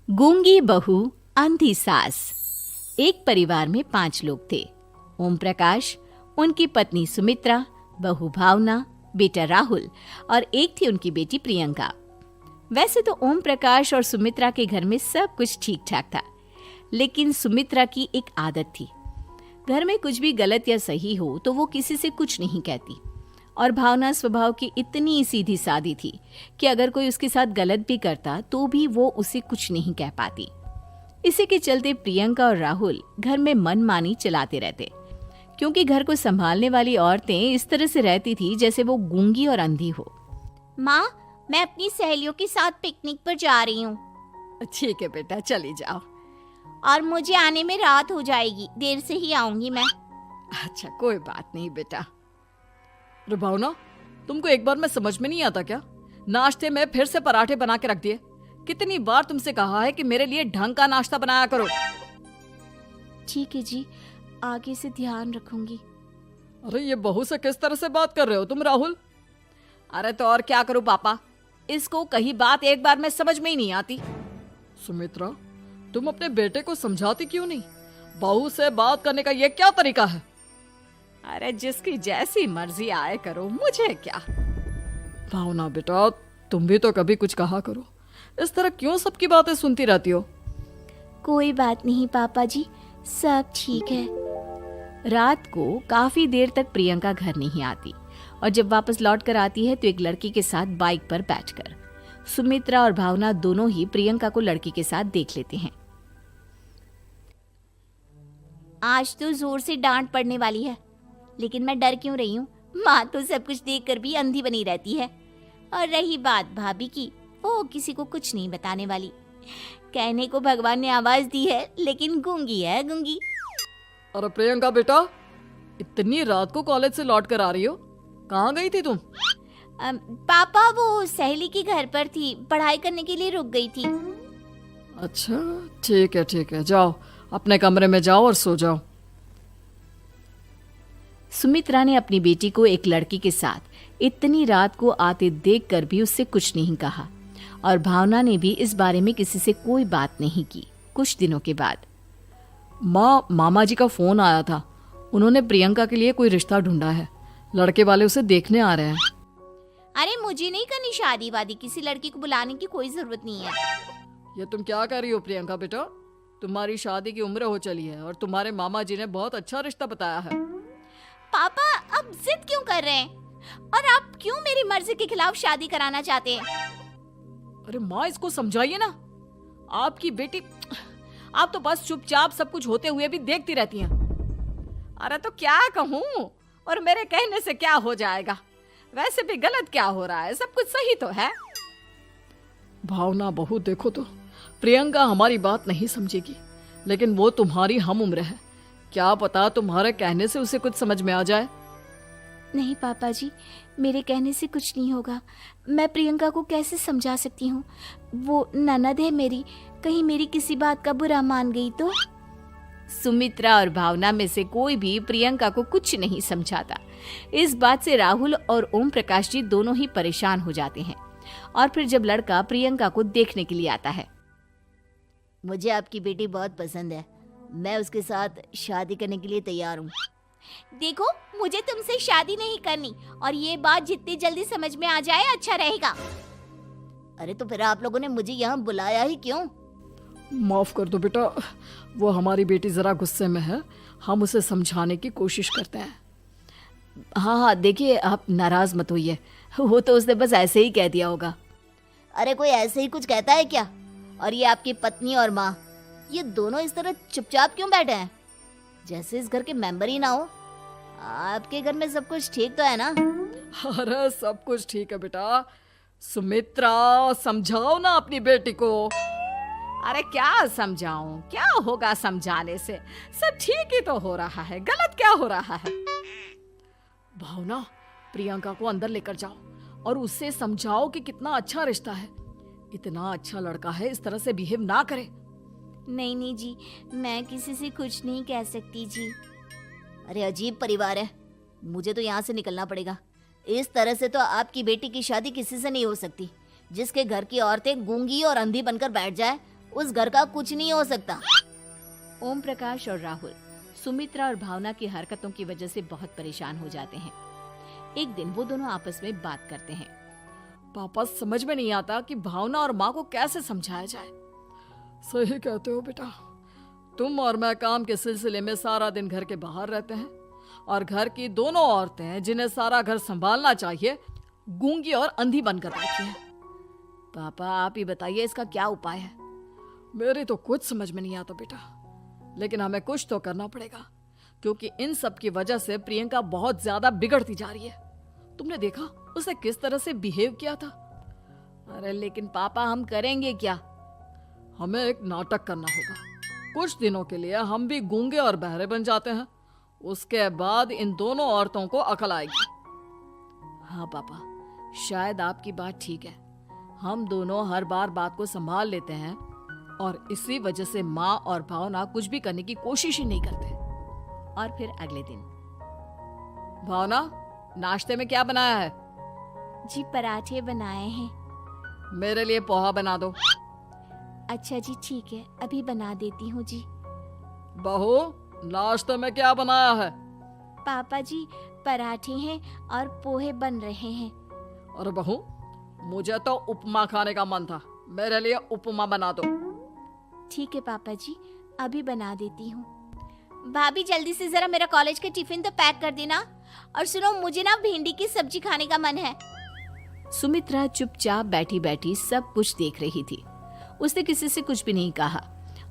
गूंगी बहू अंधी सास। एक परिवार में 5 लोग थे। ओम प्रकाश, उनकी पत्नी सुमित्रा, बहू भावना, बेटा राहुल और एक थी उनकी बेटी प्रियंका। वैसे तो ओम प्रकाश और सुमित्रा के घर में सब कुछ ठीक ठाक था, लेकिन सुमित्रा की एक आदत थी। घर में कुछ भी गलत या सही हो तो वो किसी से कुछ नहीं कहती। और भावना स्वभाव की इतनी सीधी सादी थी कि अगर कोई उसके साथ गलत भी करता तो भी वो उसे कुछ नहीं कह पाती। इसी के चलते प्रियंका और राहुल घर में मनमानी चलाते रहते, क्योंकि घर को संभालने वाली औरतें इस तरह से रहती थी जैसे वो गूंगी और अंधी हो। माँ, मैं अपनी सहेलियों के साथ पिकनिक पर जा रही हूँ। ठीक है बेटा, चली जाओ। और मुझे आने में रात हो जाएगी, देर से ही आऊंगी मैं। अच्छा, कोई बात नहीं बेटा। अरे भावना, तुमको एक बार में समझ में नहीं आता क्या? नाश्ते में फिर से पराठे बना के रख दिए। कितनी बार तुमसे कहा है कि मेरे लिए ढंग का नाश्ता बनाया करो। ठीक है जी, आगे से ध्यान रखूंगी। अरे ये बहू से किस तरह से बात कर रहे हो तुम राहुल? अरे तो और क्या करूं पापा, इसको कही बात एक बार में समझ में ही नहीं आती। सुमित्रा, तुम अपने बेटे को समझाती क्यों नहीं? बहू से बात करने का ये क्या तरीका है? अरे जिसकी जैसी मर्जी आए करो, मुझे क्या। भावना बेटा, तुम भी तो कभी कुछ कहा करो। इस तरह क्यों सबकी बातें सुनती रहती हो? कोई बात नहीं पापा जी, सब ठीक है। रात को काफी देर तक प्रियंका घर नहीं आती और जब वापस लौट कर आती है तो एक लड़की के साथ बाइक पर बैठकर। सुमित्रा और भावना दोनों ही प्रियंका को लड़की के साथ देख लेते हैं। आज तो जोर से डांट पड़ने वाली है, लेकिन मैं डर क्यों रही हूँ? माँ तो सब कुछ देखकर भी अंधी बनी रहती है। और रही बात भाभी की, वो किसी को कुछ नहीं बताने वाली। कहने को भगवान ने आवाज दी है, लेकिन गूंगी है गूंगी। अरे प्रियंका बेटा, इतनी रात को कॉलेज से लौट कर आ रही हो? कहाँ गई थी तुम? पापा, वो सहेली के घर पर थी, पढ़ाई करने के लिए रुक गई थी। अच्छा, ठीक है, जाओ अपने कमरे में जाओ और सो जाओ। सुमित्रा ने अपनी बेटी को एक लड़की के साथ इतनी रात को आते देखकर भी उससे कुछ नहीं कहा और भावना ने भी इस बारे में किसी से कोई बात नहीं की। कुछ दिनों के बाद मामा जी का फोन आया था। उन्होंने प्रियंका के लिए कोई रिश्ता ढूंढा है। लड़के वाले उसे देखने आ रहे हैं। अरे मुझे नहीं करनी शादी वादी, किसी लड़की को बुलाने की कोई जरूरत नहीं है। ये तुम क्या कर रही हो प्रियंका बेटा? तुम्हारी शादी की उम्र हो चली है और तुम्हारे मामा जी ने बहुत अच्छा रिश्ता बताया है। पापा, अब जिद क्यों कर रहे हैं? और आप क्यों मेरी मर्जी के खिलाफ शादी कराना चाहते हैं? अरे माँ, इसको समझाइए ना। आपकी बेटी, आप तो बस चुपचाप सब कुछ होते हुए भी देखती रहती हैं। अरे तो क्या कहूँ, और मेरे कहने से क्या हो जाएगा? वैसे भी गलत क्या हो रहा है, सब कुछ सही तो है। भावना बहू, देखो तो प्रियंका हमारी बात नहीं समझेगी, लेकिन वो तुम्हारी हम उम्र है। क्या पता तुम्हारे कहने से उसे कुछ समझ में आ जाए। नहीं पापा जी, मेरे कहने से कुछ नहीं होगा। मैं प्रियंका को कैसे समझा सकती हूँ? वो ननद है मेरी, कहीं मेरी किसी बात का बुरा मान गई तो? सुमित्रा और भावना में से कोई भी प्रियंका को कुछ नहीं समझाता। इस बात से राहुल और ओम प्रकाश जी दोनों ही परेशान हो जाते हैं। और फिर जब लड़का प्रियंका को देखने के लिए आता है, मुझे आपकी बेटी बहुत पसंद है, मैं उसके साथ शादी करने के लिए तैयार हूँ। देखो, मुझे तुमसे शादी नहीं करनी, और ये बात जितनी जल्दी समझ में आ जाए अच्छा रहेगा। अरे तो फिर आप लोगों ने मुझे यहाँ बुलाया ही क्यों? माफ कर दो बेटा, वो हमारी बेटी जरा गुस्से में है, हम उसे समझाने की कोशिश करते हैं। हाँ, देखिए आप नाराज मत होइए, वो तो उसने बस ऐसे ही कह दिया होगा। अरे कोई ऐसे ही कुछ कहता है क्या? और ये आपकी पत्नी और माँ, ये दोनों इस तरह चुपचाप क्यों बैठे हैं, जैसे इस घर के मेंबर ही ना हो? आपके घर में सब कुछ ठीक तो है ना? अरे सब कुछ ठीक है बेटा। सुमित्रा, समझाओ ना अपनी बेटी को। अरे क्या समझाऊं, क्या होगा समझाने से? सब ठीक ही तो हो रहा है, गलत क्या हो रहा है? भावना, प्रियंका को अंदर लेकर जाओ और उससे समझाओ कि कितना अच्छा रिश्ता है। इतना अच्छा लड़का है, इस तरह से बिहेव ना करे। नहीं जी, मैं किसी से कुछ नहीं कह सकती जी। अरे अजीब परिवार है, मुझे तो यहाँ से निकलना पड़ेगा। इस तरह से तो आपकी बेटी की शादी किसी से नहीं हो सकती। जिसके घर की औरतें गूंगी और अंधी बनकर बैठ जाए, उस घर का कुछ नहीं हो सकता। ओम प्रकाश और राहुल सुमित्रा और भावना की हरकतों की वजह से बहुत परेशान हो जाते हैं। एक दिन वो दोनों आपस में बात करते हैं। पापा, समझ में नहीं आता कि भावना और माँ को कैसे समझाया जाए। सही कहते हो बेटा, तुम और मैं काम के सिलसिले में सारा दिन घर के बाहर रहते हैं और घर की दोनों औरतें जिन्हें सारा घर संभालना चाहिए गूंगी और अंधी बनकर बैठी हैं। पापा आप ही बताइए इसका क्या उपाय है। मेरी तो कुछ समझ में नहीं आता बेटा, लेकिन हमें कुछ तो करना पड़ेगा क्योंकि इन सब की वजह से प्रियंका बहुत ज्यादा बिगड़ती जा रही है। तुमने देखा उसे किस तरह से बिहेव किया था। अरे लेकिन पापा हम करेंगे क्या? हमें एक नाटक करना होगा। कुछ दिनों के लिए हम भी गूंगे और बहरे बन जाते हैं, उसके बाद इन दोनों औरतों को अकल आएगी। हाँ पापा, शायद आपकी बात ठीक है। हम दोनों हर बार बात को संभाल लेते हैं और इसी वजह से माँ और भावना कुछ भी करने की कोशिश ही नहीं करते। और फिर अगले दिन, भावना, नाश्ते में क्या बनाया है? जी पराठे बनाए हैं। मेरे लिए पोहा बना दो। अच्छा जी ठीक है, अभी बना देती हूँ जी। बहू, नाश्ते में क्या बनाया है? पापा जी पराठे हैं और पोहे बन रहे हैं। अरे बहू, मुझे तो उपमा खाने का मन था, मेरे लिए उपमा बना दो। ठीक है पापा जी, अभी बना देती हूँ। भाभी जल्दी से जरा मेरा कॉलेज का टिफिन तो पैक कर देना। और सुनो, मुझे ना भिंडी की सब्जी खाने का मन है। सुमित्रा चुपचाप बैठी बैठी सब कुछ देख रही थी। उसने किसी से कुछ भी नहीं कहा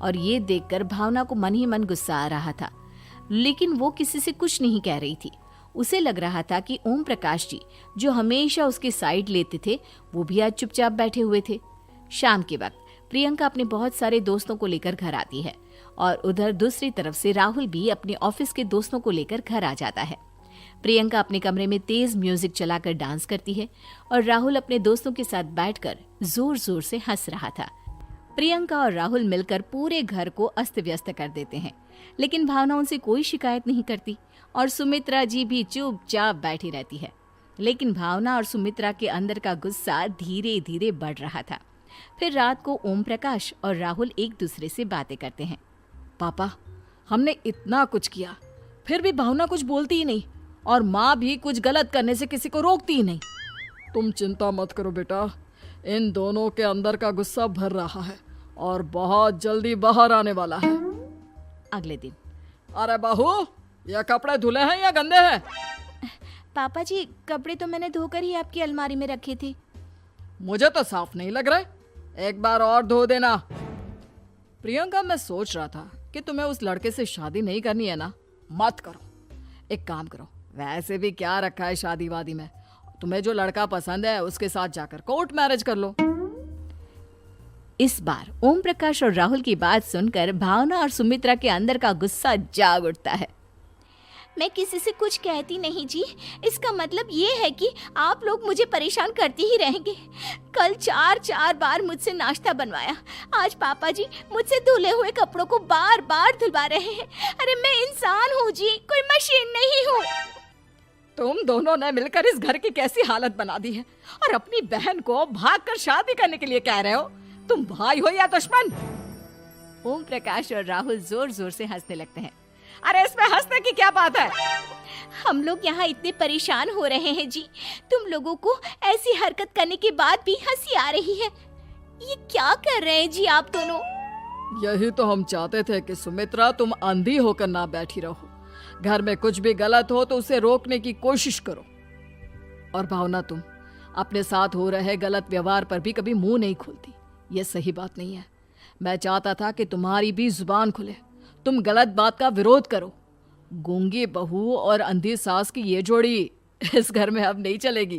और ये देखकर भावना को मन ही मन गुस्सा आ रहा था, लेकिन वो किसी से कुछ नहीं कह रही थी। उसे लग रहा था कि ओम प्रकाश जी जो हमेशा उसकी साइड लेते थे वो भी आज चुपचाप बैठे हुए थे। शाम के वक्त प्रियंका अपने बहुत सारे दोस्तों को लेकर घर आती है और उधर दूसरी तरफ से राहुल भी अपने ऑफिस के दोस्तों को लेकर घर आ जाता है। प्रियंका अपने कमरे में तेज म्यूजिक चलाकर डांस करती है और राहुल अपने दोस्तों के साथ बैठकर जोर जोर से हंस रहा था। प्रियंका और राहुल मिलकर पूरे घर को अस्त व्यस्त कर देते हैं, लेकिन भावना उनसे कोई शिकायत नहीं करती और सुमित्रा जी भी चुपचाप बैठी रहती है। लेकिन भावना और सुमित्रा के अंदर का गुस्सा धीरे धीरे बढ़ रहा था। फिर रात को ओम प्रकाश और राहुल एक दूसरे से बातें करते हैं। पापा, हमने इतना कुछ किया फिर भी भावना कुछ बोलती ही नहीं और माँ भी कुछ गलत करने से किसी को रोकती ही नहीं। तुम चिंता मत करो बेटा, इन दोनों के अंदर का गुस्सा भर रहा है और बहुत जल्दी बाहर आने वाला है। अगले दिन, अरे बहू, ये कपड़े धुले हैं या गंदे हैं? पापा जी कपड़े तो मैंने धोकर ही आपकी अलमारी में रखे थे। मुझे तो साफ नहीं लग रहे, एक बार और धो देना। प्रियंका, मैं सोच रहा था कि तुम्हें उस लड़के से शादी नहीं करनी है ना, मत करो। एक काम करो, वैसे भी क्या रखा है शादी वादी में, तुम्हें जो लड़का पसंद है उसके साथ जाकर कोर्ट मैरिज कर लो। इस बार ओम प्रकाश और राहुल की बात सुनकर भावना और सुमित्रा के अंदर का गुस्सा जाग उठता है। मैं किसी से कुछ कहती नहीं जी, इसका मतलब ये है कि आप लोग मुझे परेशान करते ही रहेंगे। कल 4 बार मुझसे नाश्ता बनवाया, आज पापा जी मुझसे धुले हुए कपड़ों को बार बार धुलवा रहे हैं। अरे मैं इंसान हूँ जी, कोई मशीन नहीं हूँ। तुम दोनों ने मिलकर इस घर की कैसी हालत बना दी है और अपनी बहन को भागकर शादी करने के लिए कह रहे हो। तुम भाई हो या दुश्मन? ओम प्रकाश और राहुल जोर जोर से हंसने लगते हैं। अरे इसमें हंसने की क्या बात है? हम लोग यहाँ इतने परेशान हो रहे हैं जी, तुम लोगों को ऐसी हरकत करने के बाद भी हंसी आ रही है। ये क्या कर रहे हैं जी आप दोनों? यही तो हम चाहते थे कि सुमित्रा तुम अंधी होकर ना बैठी रहो। घर में कुछ भी गलत हो तो उसे रोकने की कोशिश करो। और भावना, तुम अपने साथ हो रहे गलत व्यवहार पर भी कभी मुंह नहीं खोलती, ये सही बात नहीं है। मैं चाहता था कि तुम्हारी भी जुबान खुले, तुम गलत बात का विरोध करो। गूंगी बहू और अंधी सास की ये जोड़ी इस घर में अब नहीं चलेगी।